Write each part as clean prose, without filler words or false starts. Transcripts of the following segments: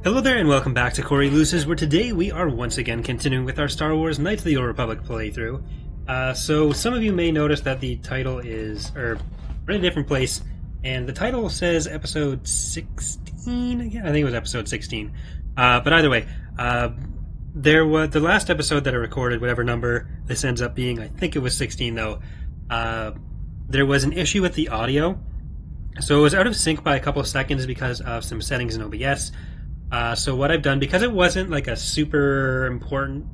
Hello there and welcome back to Corey Luce's, where today we are once again continuing with our Star Wars Knights of the Old Republic playthrough. So some of you may notice that the title is, we're in a different place, and the title says episode 16 again? I think it was episode 16. But either way, there was the last episode that I recorded, whatever number this ends up being, I think it was 16 though, there was an issue with the audio. So it was out of sync by a couple of seconds because of some settings in OBS. So what I've done, because it wasn't like a super important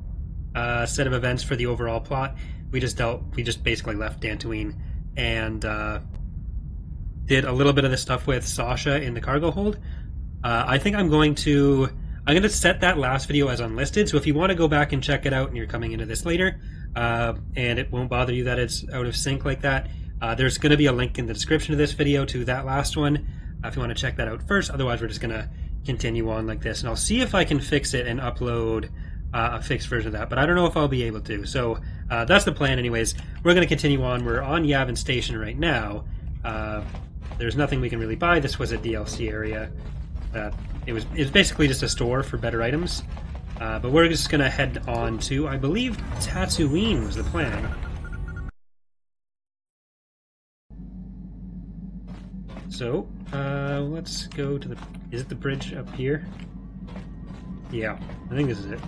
set of events for the overall plot, we just basically left Tatooine and did a little bit of the stuff with Sasha in the cargo hold. I think I'm going to set that last video as unlisted, so if you want to go back and check it out and you're coming into this later, and it won't bother you that it's out of sync like that, there's going to be a link in the description of this video to that last one if you want to check that out first. Otherwise, we're just going to continue on like this, and I'll see if I can fix it and upload a fixed version of that, but I don't know if I'll be able to. So that's the plan anyways. We're going to continue on. We're on Yavin Station right now. There's nothing we can really buy. This was a DLC area. It was basically just a store for better items, but we're just going to head on to, I believe, Tatooine was the plan. So, let's go to the... Is it the bridge up here? Yeah, I think this is it.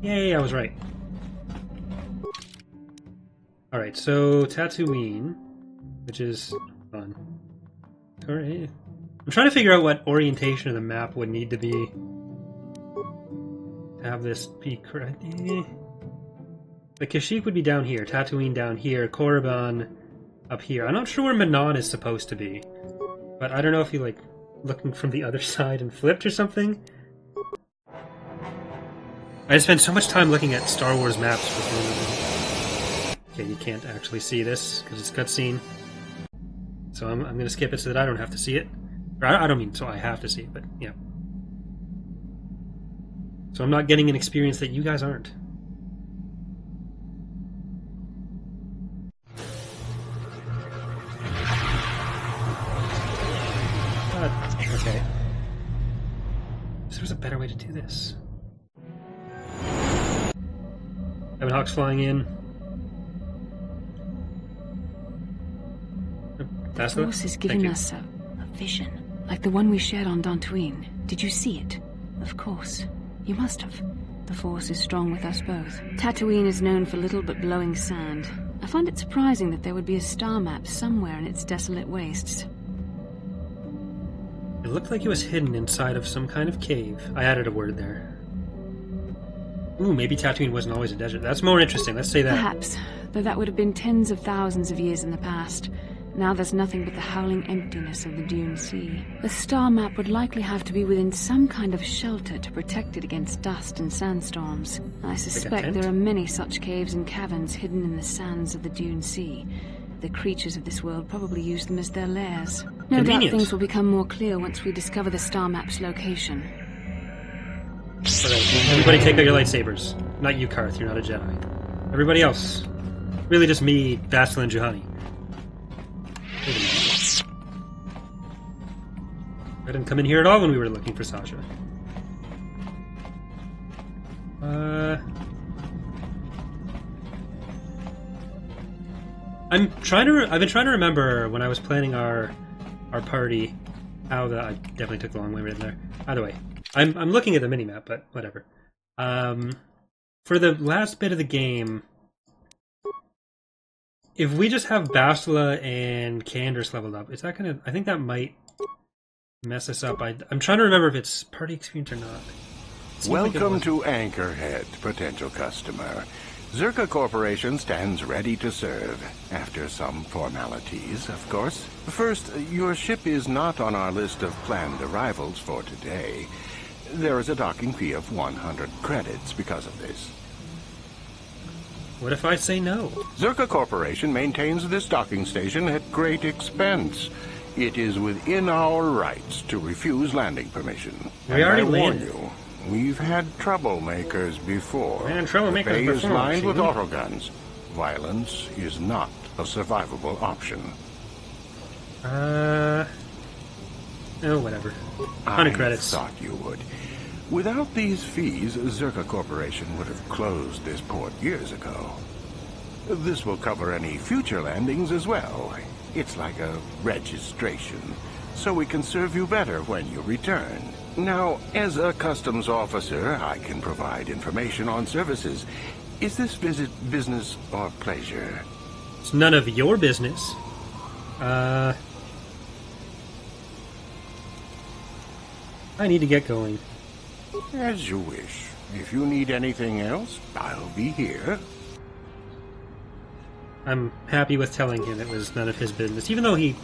Yay, I was right. Alright, so Tatooine, which is fun. Alright. I'm trying to figure out what orientation of the map would need to be to have this be correct. The Kashyyyk would be down here, Tatooine down here, Korriban up here. I'm not sure where Manon is supposed to be, but I don't know if you, like, looking from the other side and flipped or something. I spent so much time looking at Star Wars maps before. Okay, you can't actually see this because it's cutscene. So I'm going to skip it so that I don't have to see it. Or I don't mean so I have to see it, but yeah. So I'm not getting an experience that you guys aren't. Okay. So there's a better way to do this. Evan Hawk's flying in. The Force is giving us a vision, like the one we shared on Tatooine. Did you see it? Of course. You must have. The Force is strong with us both. Tatooine is known for little but blowing sand. I find it surprising that there would be a star map somewhere in its desolate wastes. It looked like it was hidden inside of some kind of cave. I added a word there. Ooh, maybe Tatooine wasn't always a desert. That's more interesting. Let's say that. Perhaps, though that would have been tens of thousands of years in the past. Now there's nothing but the howling emptiness of the Dune Sea. The star map would likely have to be within some kind of shelter to protect it against dust and sandstorms. I suspect there are many such caves and caverns hidden in the sands of the Dune Sea. The creatures of this world probably use them as their lairs. No doubt things will become more clear once we discover the star map's location. Alright, everybody take out your lightsabers. Not you, Karth, you're not a Jedi. Everybody else. Really just me, Bastil, and Juhani. I didn't come in here at all when we were looking for Sasha. I've been trying to remember when I was planning our party how I definitely took the long way right there. Either way, I'm looking at the minimap, but whatever. For the last bit of the game, if we just have Bastila and Candace leveled up, is that gonna? I think that might mess us up. I'm trying to remember if it's party experience or not. Welcome to Anchorhead, potential customer. Zerka Corporation stands ready to serve, after some formalities, of course. First, your ship is not on our list of planned arrivals for today. There is a docking fee of 100 credits because of this. What if I say no? Zerka Corporation maintains this docking station at great expense. It is within our rights to refuse landing permission. We already warn you. We've had troublemakers before. The bay is lined with autoguns. Violence is not a survivable option. Oh, whatever. 100 credits. I thought you would. Without these fees, Zerka Corporation would have closed this port years ago. This will cover any future landings as well. It's like a registration, so we can serve you better when you return. Now, as a customs officer, I can provide information on services. Is this visit business or pleasure? It's none of your business. I need to get going. As you wish. If you need anything else, I'll be here. I'm happy with telling him it was none of his business, even though he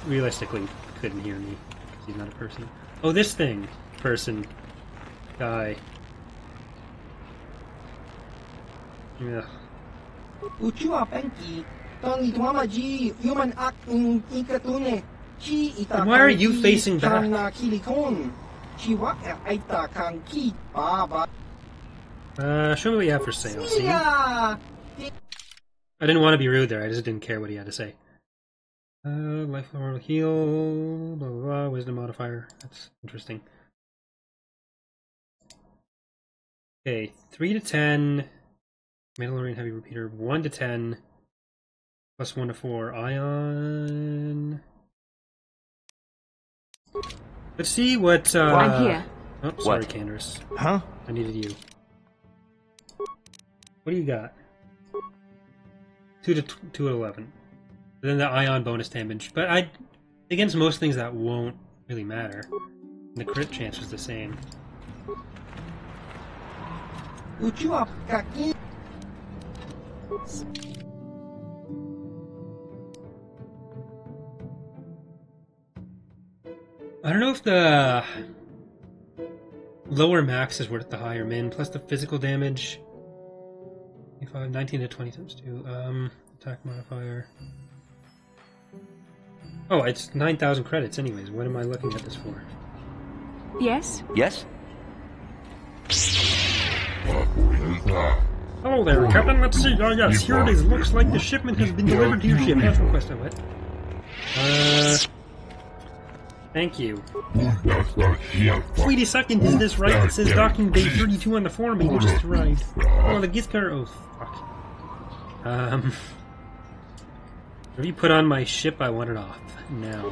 realistically couldn't hear me, because he's not a person. Oh, this thing. Person. Guy. Yeah. And why are you facing back? Show me what you have for sale, see? I didn't want to be rude there, I just didn't care what he had to say. Life will heal, blah blah blah, wisdom modifier. That's interesting. Okay, 3 to 10. Mandalorian heavy repeater, 1 to 10. Plus 1 to 4. Ion. Let's see what. I'm here. Oh, sorry, Candace. Huh? I needed you. What do you got? 2 to 11. Then the ion bonus damage, but against most things that won't really matter. And the crit chance was the same. I don't know if the lower max is worth the higher min, plus the physical damage. 19 to 20 times 2. Attack modifier. Oh, it's 9,000 credits anyways. What am I looking at this for? Yes? Yes? Hello there, Captain. Let's see. Oh, yes, here it is. Looks like the shipment has been delivered to your ship. As requested. What? Thank you. Wait a second, is this right? It says docking bay 32 on the form. Maybe just arrived. Oh, the gift card. Oh, fuck. Have you put on my ship? I want it off now.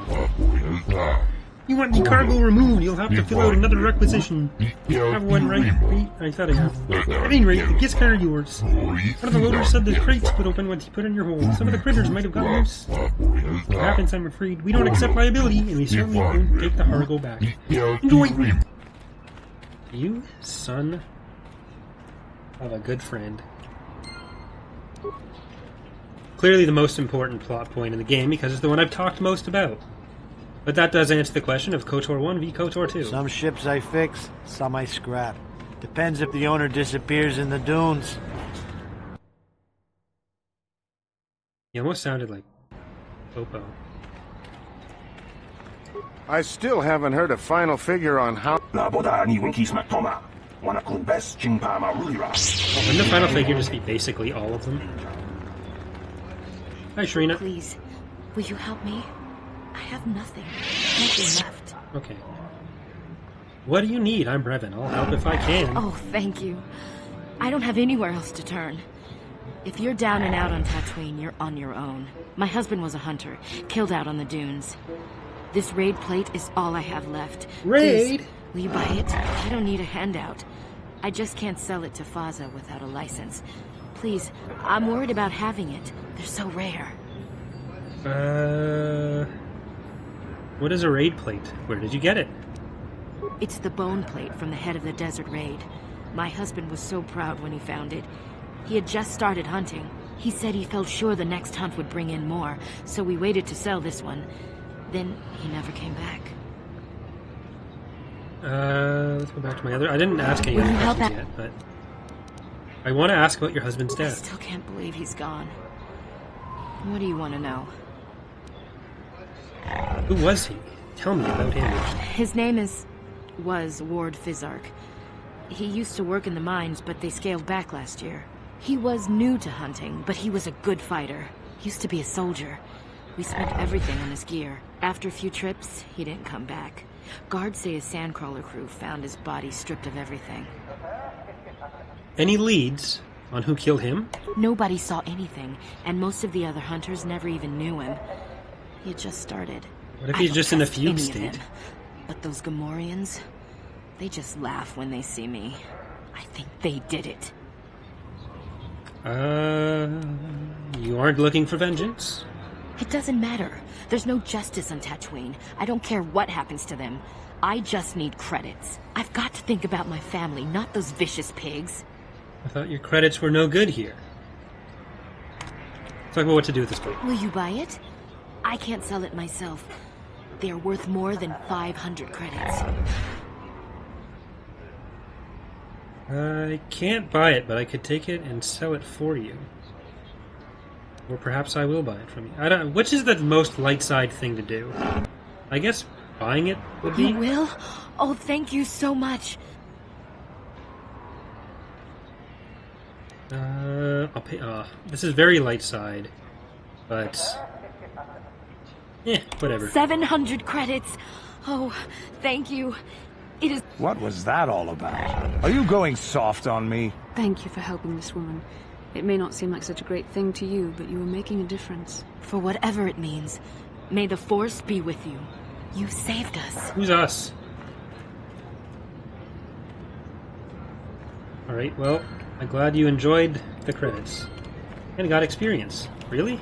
You want the cargo removed? You'll have to fill out another requisition. Have one, right? Wait, I thought I have. At any rate, the gift card are yours. One of the loaders said the crates would open once you put in your hold. Some of the critters might have gotten loose. What happens, I'm afraid. We don't accept liability, and we certainly won't take the cargo back. Enjoy! You, son of a good friend. Clearly the most important plot point in the game, because it's the one I've talked most about. But that does answer the question of KOTOR 1 v KOTOR 2. Some ships I fix, some I scrap. Depends if the owner disappears in the dunes. He almost sounded like Popo. I still haven't heard a final figure on how... Wouldn't the final figure just be basically all of them? Hi, Shrina. Please, will you help me? I have nothing. Nothing left. Okay. What do you need? I'm Brevin. I'll help if I can. Oh, thank you. I don't have anywhere else to turn. If you're down and out on Tatooine, you're on your own. My husband was a hunter, killed out on the dunes. This raid plate is all I have left. Raid? Please, will you buy it? I don't need a handout. I just can't sell it to Faza without a license. Please, I'm worried about having it. They're so rare. What is a raid plate? Where did you get it? It's the bone plate from the head of the desert raid. My husband was so proud when he found it. He had just started hunting. He said he felt sure the next hunt would bring in more, so we waited to sell this one. Then he never came back. Let's go back to my other... I didn't ask any other questions yet, but... I want to ask about your husband's I death. still can't believe he's gone. What do you want to know? Who was he? Tell me about him. His name was Ward Fizark. He used to work in the mines, but they scaled back last year. He was new to hunting, but he was a good fighter. Used to be a soldier. We spent everything on his gear. After a few trips, he didn't come back. Guards say his sandcrawler crew found his body stripped of everything. Any leads on who killed him? Nobody saw anything, and most of the other hunters never even knew him. He had just started. What if I he's don't just in a trust fugue any of state? them. But those Gamorreans, they just laugh when they see me. I think they did it. You aren't looking for vengeance? It doesn't matter. There's no justice on Tatooine. I don't care what happens to them. I just need credits. I've got to think about my family, not those vicious pigs. I thought your credits were no good here. Talk about what to do with this book. Will you buy it? I can't sell it myself. They are worth more than 500 credits. I can't buy it, but I could take it and sell it for you. Or perhaps I will buy it from you. I don't. Which is the most light side thing to do? I guess buying it would be. You will? Oh, thank you so much. I'll pay. This is very light side, but whatever. 700 credits. Oh, thank you. It is. What was that all about? Are you going soft on me? Thank you for helping this woman. It may not seem like such a great thing to you, but you are making a difference. For whatever it means, may the Force be with you. You saved us. Who's us? All right. Well, I'm glad you enjoyed the credits and got experience. Really?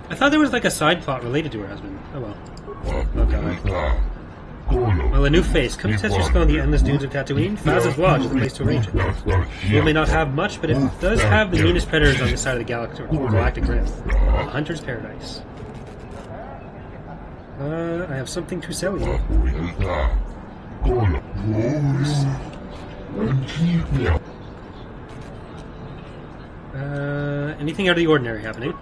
I thought there was like a side plot related to her husband. Oh well. Oh god. Well, a new face. Come test your skill on the endless dunes of Tatooine. Faz's Lodge is the place to arrange it. You may not have much, but it does have the meanest predators on this side of the galactic rim. A hunter's paradise. I have something to sell you. Anything out of the ordinary happening?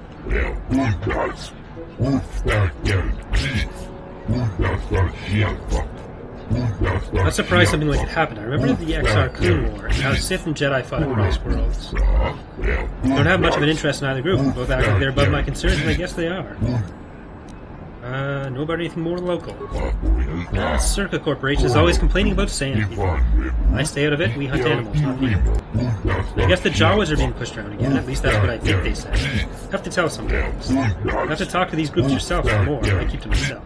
Not surprised something like it happened. I remember the XR Clone War and how Sith and Jedi fought across worlds. Don't have much of an interest in either group. Both act like they're above my concerns, and I guess they are. Know about anything more local? Circa Corporation is always complaining about sand people. I stay out of it, we hunt animals, not people. I guess the Jawas are being pushed around again, at least that's what I think they said. Have to tell sometimes. Have to talk to these groups yourself for more, I keep to myself.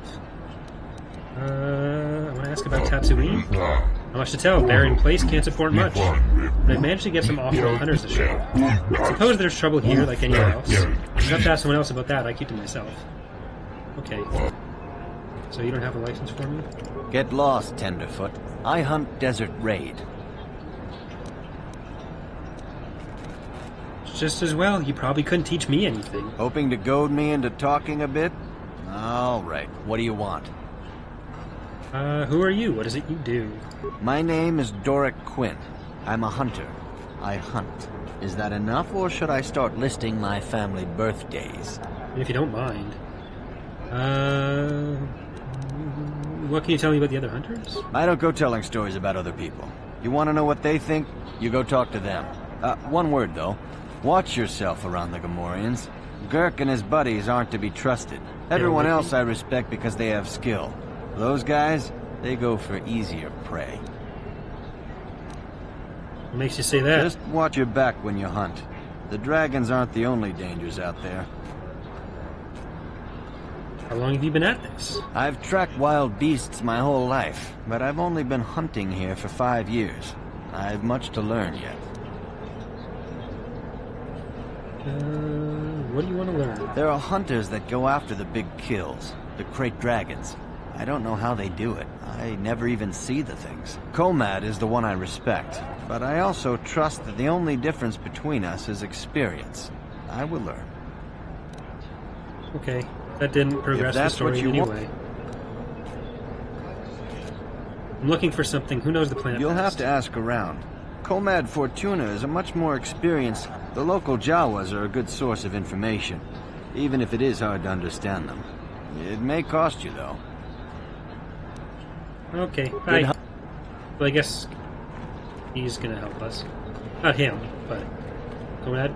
I want to ask about Tatooine. Not much to tell, barren place, can't support much. But I've managed to get some off-road hunters to show up. Suppose there's trouble here like anywhere else. You have to ask someone else about that, I keep to myself. Okay. So you don't have a license for me? Get lost, Tenderfoot. I hunt Desert Raid. Just as well. You probably couldn't teach me anything. Hoping to goad me into talking a bit? All right. What do you want? Who are you? What is it you do? My name is Doric Quinn. I'm a hunter. I hunt. Is that enough, or should I start listing my family birthdays? If you don't mind. What can you tell me about the other hunters? I don't go telling stories about other people. You want to know what they think? You go talk to them. One word, though. Watch yourself around the Gamorreans. Gurk and his buddies aren't to be trusted. Everyone else I respect because they have skill. Those guys, they go for easier prey. What makes you say that? Just watch your back when you hunt. The dragons aren't the only dangers out there. How long have you been at this? I've tracked wild beasts my whole life, but I've only been hunting here for 5 years. I've much to learn yet. What do you want to learn? There are hunters that go after the big kills, the crate dragons. I don't know how they do it. I never even see the things. Comad is the one I respect, but I also trust that the only difference between us is experience. I will learn. Okay. That didn't progress the story in any way. I'm looking for something. Who knows the planet You'll best? have to ask around. Comad Fortuna is a much more experienced... The local Jawas are a good source of information, even if it is hard to understand them. It may cost you, though. Okay, bye. Well, I guess he's gonna help us. Not him, but... Comad?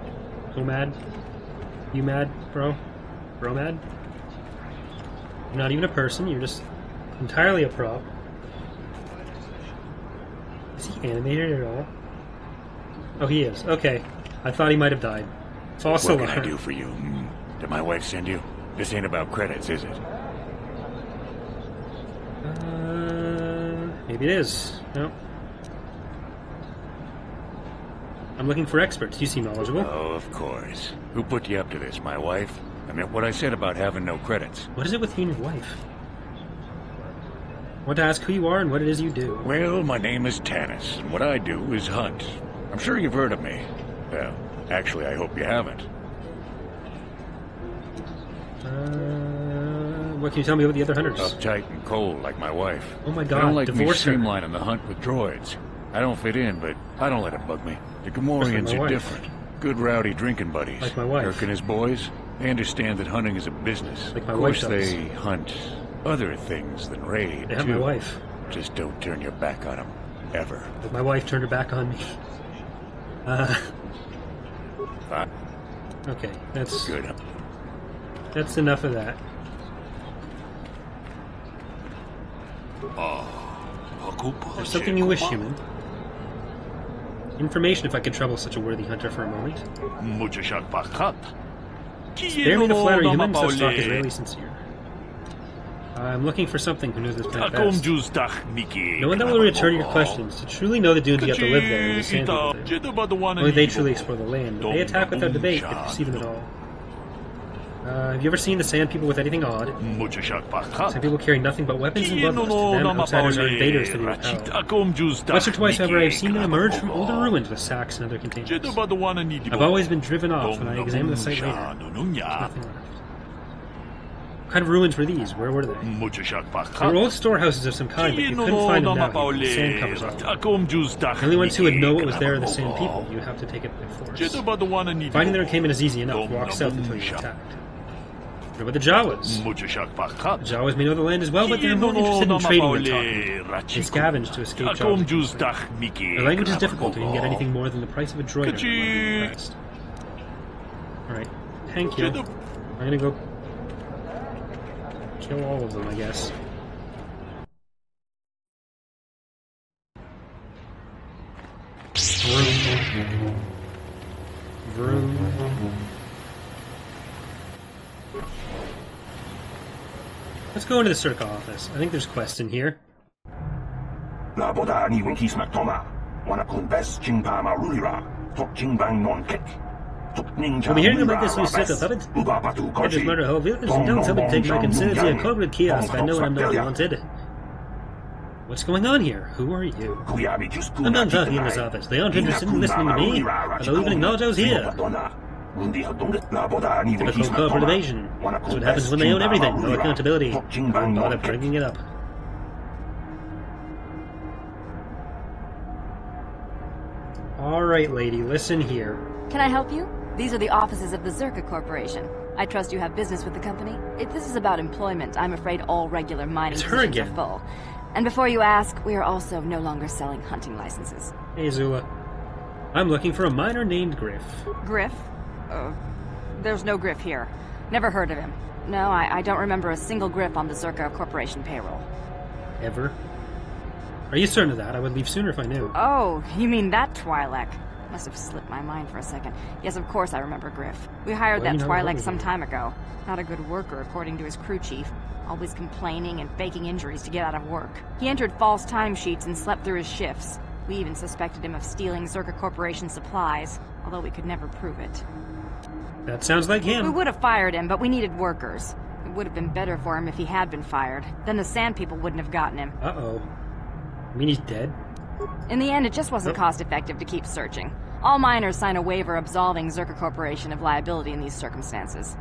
Comad? You mad, bro? Bro mad? You're not even a person, you're just entirely a prop. Is he animated at all? Oh, he is. Okay. I thought he might have died. False What alarm. can I do for you? Did my wife send you? This ain't about credits, is it? Maybe it is. No. I'm looking for experts. You seem knowledgeable. Oh, of course. Who put you up to this, my wife? I meant what I said about having no credits. What is it with you and your wife? I want to ask who you are and what it is you do. Well, my name is Tanis, and what I do is hunt. I'm sure you've heard of me. Well, actually, I hope you haven't. What can you tell me about the other hunters? Uptight and cold, like my wife. Oh my I don't god, like me divorce her. streamlining the hunt with droids. I don't fit in, but I don't let it bug me. The Gamorreans my are wife. different. Good rowdy drinking buddies. Like my wife. Kirk and his boys, they understand that hunting is a business. Like my of wife course, does. they hunt other things than raid, They have too. my wife. Just don't turn your back on them. Ever. But my wife turned her back on me. Okay, that's Good. that's enough of that. There's something you wish, human. Information if I could trouble such a worthy hunter for a moment. Spare me to flatter human, such talk is rarely sincere. I'm looking for something who knows this planet best. No one that will return your questions. To truly know the dunes, you have to live there, and the sand people there. Only they truly explore the land. They attack without debate, if you see them at all. Have you ever seen the sand people with anything odd? Sand people carry nothing but weapons and bloodlust. To them, outsiders are invaders to be repelled. Once or twice, however, I have seen them emerge from older ruins with sacks and other containers. I've always been driven off when I examine the site later. There's nothing left. What kind of ruins were these? Where were they? They were old storehouses of some kind, but you couldn't find them now. The sand covers all of them. The only ones who would know what was there are the sand people. You have to take it by force. Finding their encampment is easy enough. Walk south until you're attacked. What about the Jawas? The Jawas may know the land as well, but they're more interested in trading than talking. They scavenge to escape jobs. Their language is difficult, and you can get anything more than the price of a droider. Alright, thank you. I'm gonna go kill all of them, I guess. Vroom. Vroom. Let's go into the Circa office. I think there's quests in here. We'll be hearing about this new Circa puppet. I just murder whole villages and don't somebody take my consistency a corporate kiosk. I know I'm not wanted. What's going on here? Who are you? I'm done talking in this office. They aren't interested in listening to me, but they'll even acknowledge I was here. Typical corporate evasion. That's what happens when they own everything. No accountability. Don't bother bringing it up. Alright, lady, listen here. Can I help you? These are the offices of the Zerka Corporation. I trust you have business with the company. If this is about employment, I'm afraid all regular mining positions are full. And before you ask, we are also no longer selling hunting licenses. Hey, Zula. I'm looking for a miner named Griff. Griff? There's no Griff here. Never heard of him. No, I don't remember a single Griff on the Zerka Corporation payroll. Ever? Are you certain of that? I would leave sooner if I knew. Oh, you mean that Twi'lek? Must have slipped my mind for a second. Yes, of course I remember Griff. We hired that Twi'lek some time ago. Not a good worker, according to his crew chief. Always complaining and faking injuries to get out of work. He entered false timesheets and slept through his shifts. We even suspected him of stealing Zerka Corporation supplies, although we could never prove it. That sounds like him. We would have fired him, but we needed workers. It would have been better for him if he had been fired. Then the Sand People wouldn't have gotten him. Uh-oh. You mean he's dead? In the end, it just wasn't cost-effective to keep searching. All miners sign a waiver absolving Zerka Corporation of liability in these circumstances.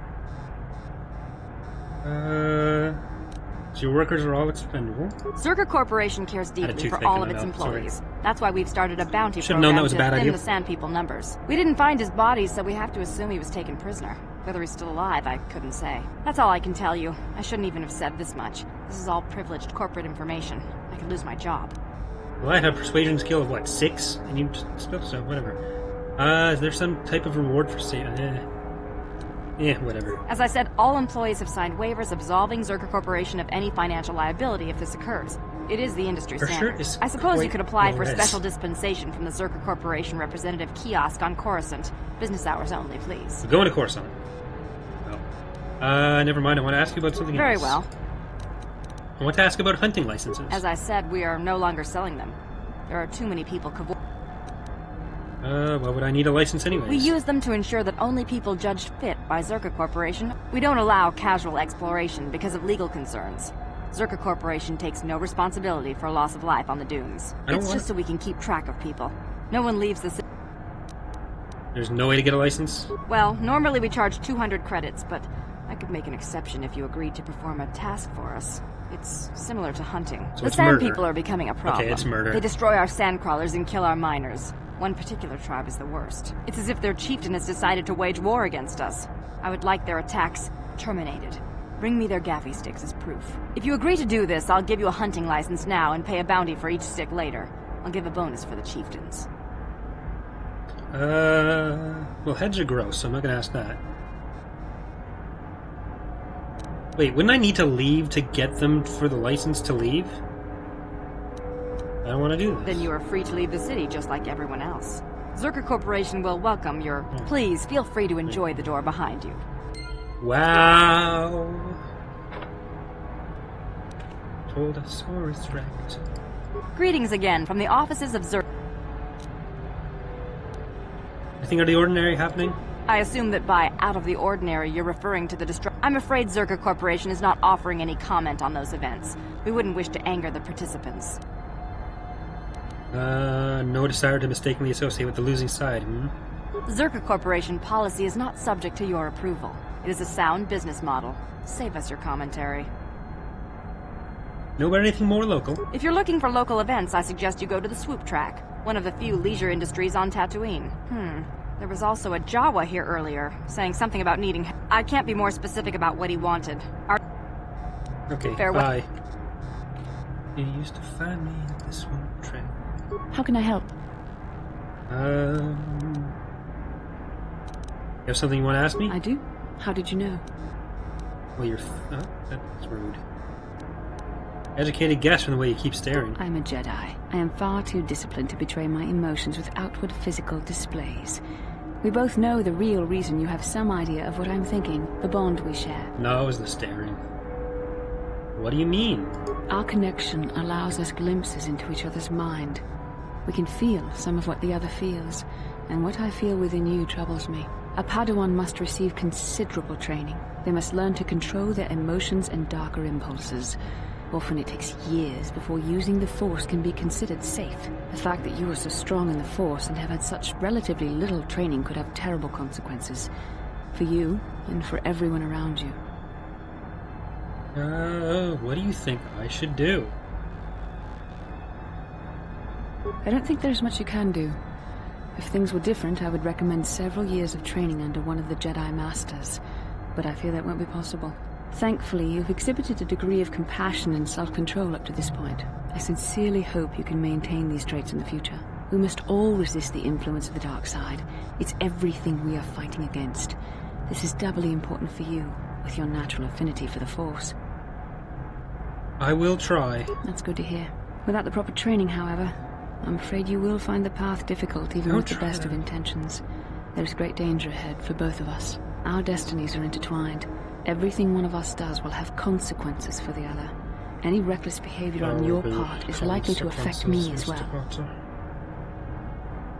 So your workers are all expendable? Zerka Corporation cares deeply for all of its employees. That's why we've started a bounty program to thin the Sand People numbers. We didn't find his body, so we have to assume he was taken prisoner. Whether he's still alive, I couldn't say. That's all I can tell you. I shouldn't even have said this much. This is all privileged corporate information. I could lose my job. Well, I have a persuasion skill of what, 6? And you still so whatever. Is there some type of reward for whatever. As I said, all employees have signed waivers absolving Zerka Corporation of any financial liability if this occurs. It is the industry standard. I suppose you could apply for special dispensation from the Zerka Corporation representative kiosk on Coruscant. Business hours only, please. We're going to Coruscant. Oh. Never mind. I want to ask you about something else. Very well. I want to ask about hunting licenses. As I said, we are no longer selling them. There are too many people why would I need a license anyways? We use them to ensure that only people judged fit by Zerka Corporation. We don't allow casual exploration because of legal concerns. Zerka Corporation takes no responsibility for loss of life on the dunes. It's just so we can keep track of people. No one leaves the city. There's no way to get a license? Well, normally we charge 200 credits, but I could make an exception if you agreed to perform a task for us. It's similar to hunting. So the sand people are becoming a problem. Okay, it's murder. They destroy our sand crawlers and kill our miners. One particular tribe is the worst. It's as if their chieftain has decided to wage war against us. I would like their attacks terminated. Bring me their gaffy sticks as proof. If you agree to do this, I'll give you a hunting license now and pay a bounty for each stick later. I'll give a bonus for the chieftains. Well, heads are gross, so I'm not gonna ask that. Wait, wouldn't I need to leave to get them for the license to leave? I don't want to do this. Then you are free to leave the city just like everyone else. Zerka Corporation will welcome your... Please, feel free to enjoy the door behind you. Wow. Told us Saurus wrecked. Greetings again from the offices of Zerka. Anything out of the ordinary happening? I assume that by out of the ordinary, you're referring to the destruction. I'm afraid Zerka Corporation is not offering any comment on those events. We wouldn't wish to anger the participants. No desire to mistakenly associate with the losing side, Zerka Corporation policy is not subject to your approval. It is a sound business model. Save us your commentary. Know about anything more local? If you're looking for local events, I suggest you go to the Swoop Track, one of the few leisure industries on Tatooine. There was also a Jawa here earlier, saying something about needing... I can't be more specific about what he wanted. Okay, farewell. Bye. You used to find me at the Swoop Track. How can I help? You have something you want to ask me? I do. How did you know? Well, you're... Oh, that's rude. Educated guess from the way you keep staring. I'm a Jedi. I am far too disciplined to betray my emotions with outward physical displays. We both know the real reason you have some idea of what I'm thinking, the bond we share. No, it was the staring. What do you mean? Our connection allows us glimpses into each other's mind. We can feel some of what the other feels, and what I feel within you troubles me. A Padawan must receive considerable training. They must learn to control their emotions and darker impulses. Often it takes years before using the Force can be considered safe. The fact that you are so strong in the Force and have had such relatively little training could have terrible consequences. For you, and for everyone around you. What do you think I should do? I don't think there's much you can do. If things were different, I would recommend several years of training under one of the Jedi Masters. But I fear that won't be possible. Thankfully, you've exhibited a degree of compassion and self-control up to this point. I sincerely hope you can maintain these traits in the future. We must all resist the influence of the dark side. It's everything we are fighting against. This is doubly important for you, with your natural affinity for the Force. I will try. That's good to hear. Without the proper training, however, I'm afraid you will find the path difficult even with the best of intentions. There is great danger ahead for both of us. Our destinies are intertwined. Everything one of us does will have consequences for the other. Any reckless behavior on your part is likely to affect me as well.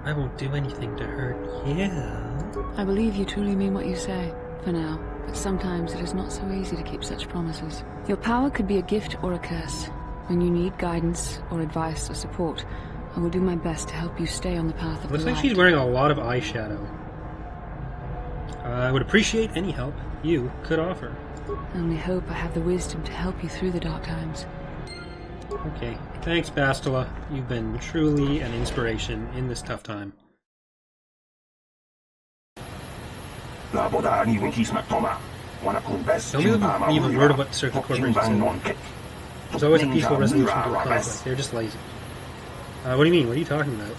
I won't do anything to hurt you. I believe you truly mean what you say, for now, but sometimes it is not so easy to keep such promises. Your power could be a gift or a curse. When you need guidance or advice or support, I will do my best to help you stay on the path of the light. Looks like she's wearing a lot of eyeshadow. I would appreciate any help you could offer. I only hope I have the wisdom to help you through the dark times. Okay. Thanks, Bastila. You've been truly an inspiration in this tough time. Tell me if you've even word of what the Circuit Corporation said. There's always a peaceful resolution to a conflict. They're just lazy. What do you mean? What are you talking about?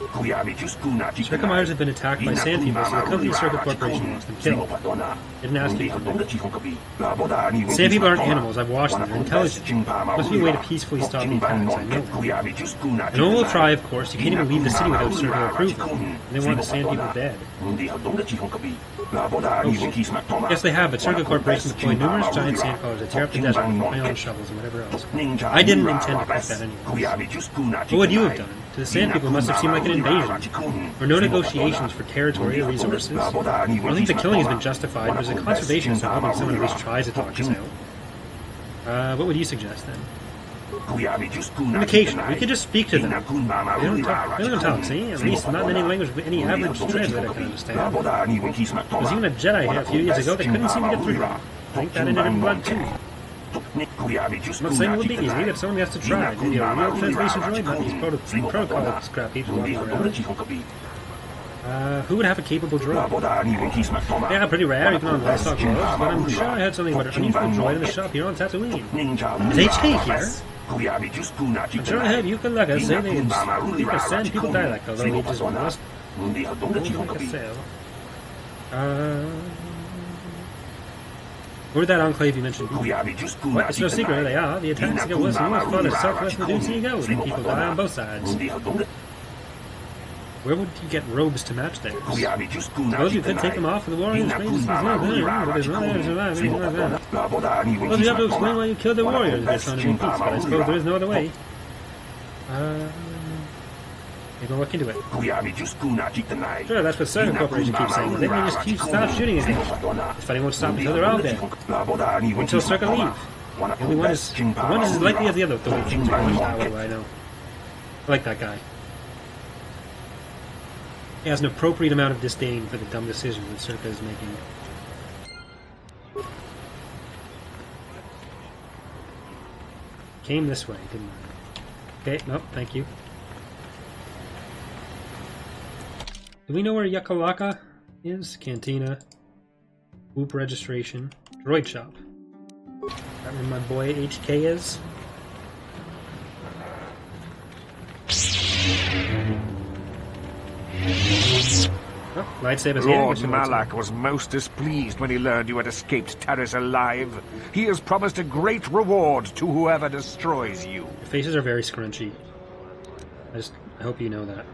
Circa miners have been attacked by sand people, so the company Circa Corporation wants them killed. They didn't ask you to. Sand people aren't animals. I've watched them. They're intelligent. Must be a way to peacefully stop the attacks. I know that. No one will try, of course. You can't even leave the city without Circa approval. And they want the sand people dead. Oh, yes, they have, but Circa Corporation deployed numerous giant sand crawlers to tear up the desert with my own shovels and whatever else. I didn't intend to put that anyway. What would you have done? To the sand people, it must have seemed like an invasion. Or no negotiations for territory or resources. I don't think the killing has been justified, but as a conservationist, I'm hoping someone at least tries to talk us out. What would you suggest then? Communication. We could just speak to them. They don't talk, see? At least not in any language any average translator can understand. There was even a Jedi here a few years ago that couldn't seem to get through. I think that ended in blood too. I'm not saying it would be easy, but someone has to try. Maybe a real translation droid, not these protocol scrap heaps walking around. Who would have a capable droid? Yeah, pretty rare, even on livestock worlds, but I'm sure I heard something about an unusual droid in the shop here on Tatooine. Is HK here? I'm sure I heard Yukalaka say they can speak a sand people dialect, although he just must. Where'd that enclave you mentioned? What? It's no secret where they are. The attacks get worse and worse farther southwest of the Dune Sea go, and people die on both sides. Where would you get robes to match theirs? Suppose you could take them off for the warriors' ranges. Well, you have to explain why you killed the warriors if they sounded in peace, but I suppose there is no other way. Maybe I'll look into it. Sure, that's what Circa Corporation keeps saying. They can just keep stop shooting at them. This fighting won't stop until they're all dead. Until Circa leave. The only one is as likely as the other, the way things are going. What do I know? I like that guy. He has an appropriate amount of disdain for the dumb decisions that Circa is making. Came this way, didn't I? Okay, no, thank you. Do we know where Yukalaka is? Cantina. Whoop registration. Droid shop. That where my boy HK is? Oh, lightsaber's here. Lord Malak was most displeased when he learned you had escaped Taris alive. He has promised a great reward to whoever destroys you. Your faces are very scrunchy. I hope you know that.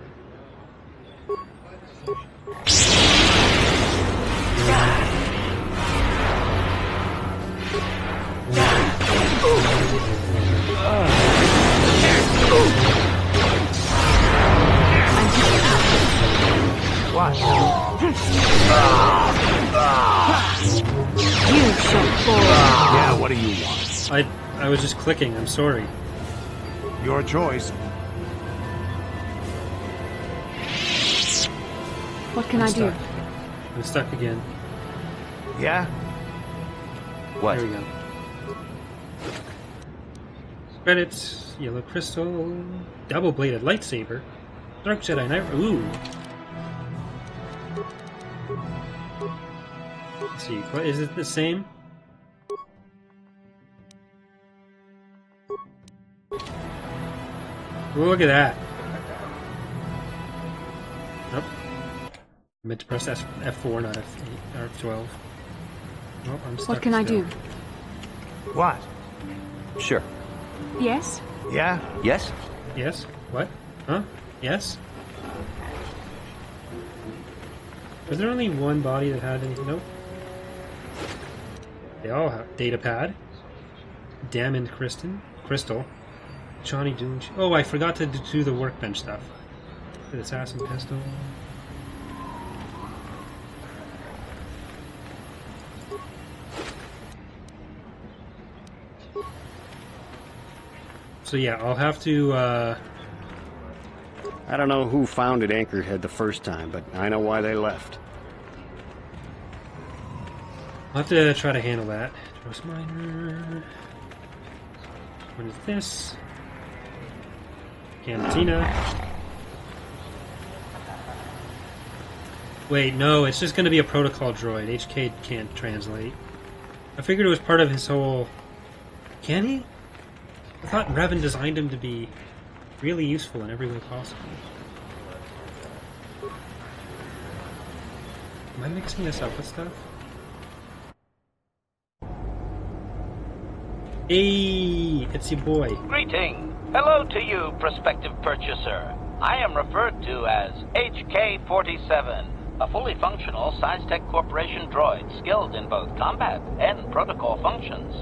What? You shall fall. Yeah, what do you want? I was just clicking, I'm sorry. Your choice. What can I do? I'm stuck again. Yeah? What? There we go. Credits, yellow crystal, double-bladed lightsaber, dark Jedi Knight. Ooh. Let's see, is it the same? Look at that. Nope. I meant to press F4, not F8 or F12. Nope, I'm stuck. What can I do? What? Sure. Yes? Yeah? Yes? Yes? What? Huh? Yes? Was there only one body that had anything? Nope. They all have data pad. Damned Crystal. Johnny Doon. Oh, I forgot to do the workbench stuff. The assassin pistol. So yeah, I'll have to, I don't know who founded Anchorhead the first time, but I know why they left. I'll have to try to handle that. Trust miner. What is this? Cantina. Wait, no, it's just going to be a protocol droid. HK can't translate. I figured it was part of his whole... Can he? I thought Revan designed him to be... really useful in every way possible. Am I mixing this up with stuff? Hey, it's your boy. Greeting. Hello to you, prospective purchaser. I am referred to as HK-47, a fully functional SciTech Corporation droid skilled in both combat and protocol functions.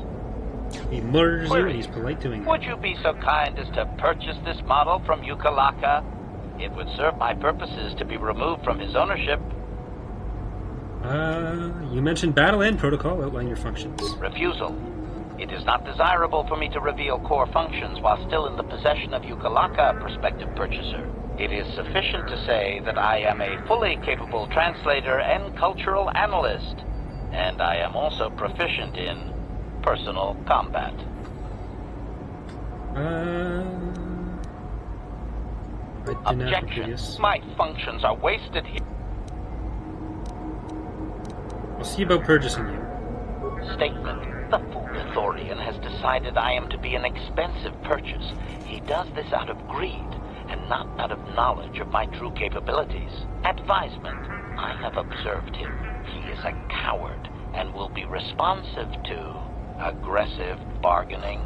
He murders you and he's polite doing it. Would you be so kind as to purchase this model from Yukalaka? It would serve my purposes to be removed from his ownership. You mentioned battle and protocol. Outline your functions. Refusal. It is not desirable for me to reveal core functions while still in the possession of Yukalaka, prospective purchaser. It is sufficient to say that I am a fully capable translator and cultural analyst, and I am also proficient in personal combat. Objection. My functions are wasted here. I'll see about purchasing you. Statement. The fool Ithorian has decided I am to be an expensive purchase. He does this out of greed, and not out of knowledge of my true capabilities. Advisement. I have observed him. He is a coward, and will be responsive to aggressive bargaining.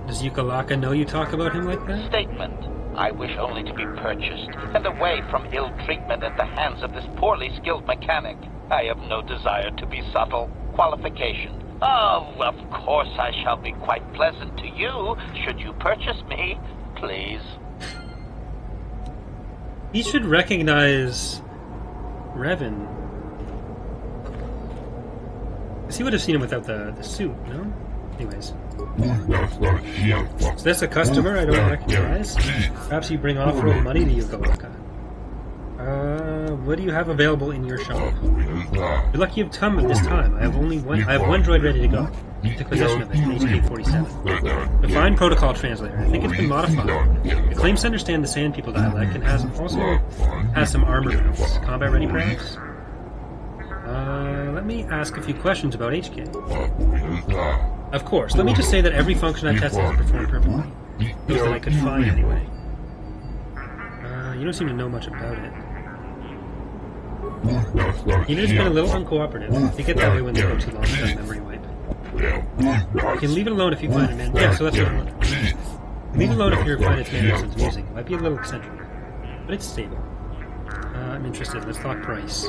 Does Yukalaka know you talk about him like that? Statement. I wish only to be purchased, and away from ill treatment at the hands of this poorly skilled mechanic. I have no desire to be subtle. Qualification. Oh, of course I shall be quite pleasant to you, should you purchase me, please. He should recognize Revan. Because he would have seen him without the suit, no? Anyways. Is this a customer I don't recognize? Perhaps you bring off-road money to Yukalaka. What do you have available in your shop? You're lucky you've come at this time. I have one droid ready to go. Took possession of it, an HK-47. A fine protocol translator. I think it's been modified. It claims to understand the Sand People dialect and also has some armor mounts. Combat ready, perhaps? Let me ask a few questions about HK. Of course. Let me just say that every function I tested has performed perfectly. Those that I could find, anyway. You don't seem to know much about it. You've just been a little uncooperative. They get that way when they go too long without memory wipe. You can leave it alone if you find it man. Yeah, so that's what I'm wondering. Leave it alone if you find its mannerisms amusing. It might be a little eccentric, but it's stable. I'm interested. Let's talk price.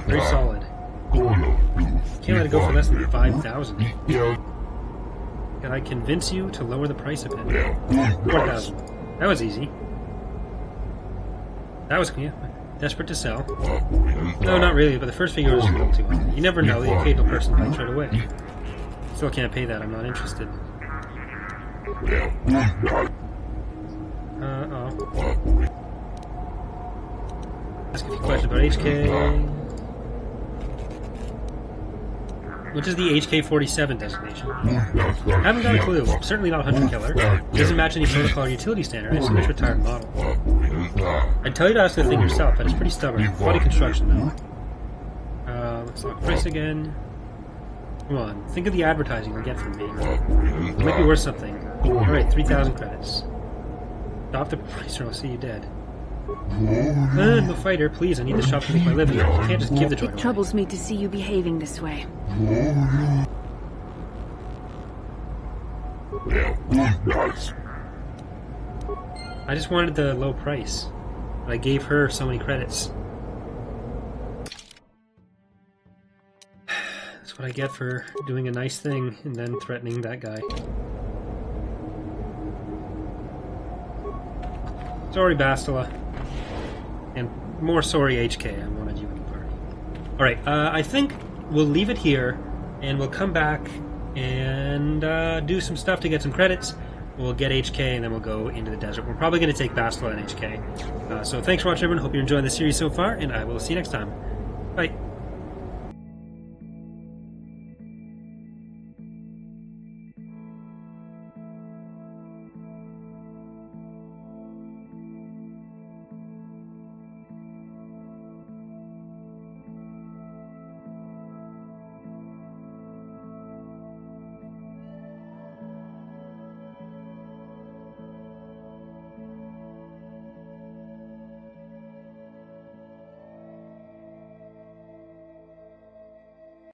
Very solid. Can't let it go for less than 5,000. Can I convince you to lower the price of it? 4,000. That was easy. That was desperate to sell. No, not really, but the first figure was a little too high. You never know, the occasional person might trade away. Still can't pay that, I'm not interested. Ask a few questions about HK. Which is the HK-47 designation? Haven't got a clue. Certainly not Hunter Killer. Doesn't match any protocol or utility standard. I assume it's retired model. I'd tell you to ask the thing yourself, but it's pretty stubborn. Quality construction, though. Let's talk price again. Come on, think of the advertising you'll get from me. It might be worth something. Alright, 3,000 credits. Stop the price or I'll see you dead. I'm a fighter, please, I need the shop to make my living. You can't just give the droid away. It troubles me to see you behaving this way. I just wanted the low price. But I gave her so many credits. That's what I get for doing a nice thing and then threatening that guy. Sorry, Bastila. And more sorry, HK. I wanted you in the party. Alright, I think we'll leave it here, and we'll come back and do some stuff to get some credits. We'll get HK, and then we'll go into the desert. We're probably going to take Bastila and HK. So thanks for watching, everyone. Hope you're enjoying the series so far, and I will see you next time. Bye.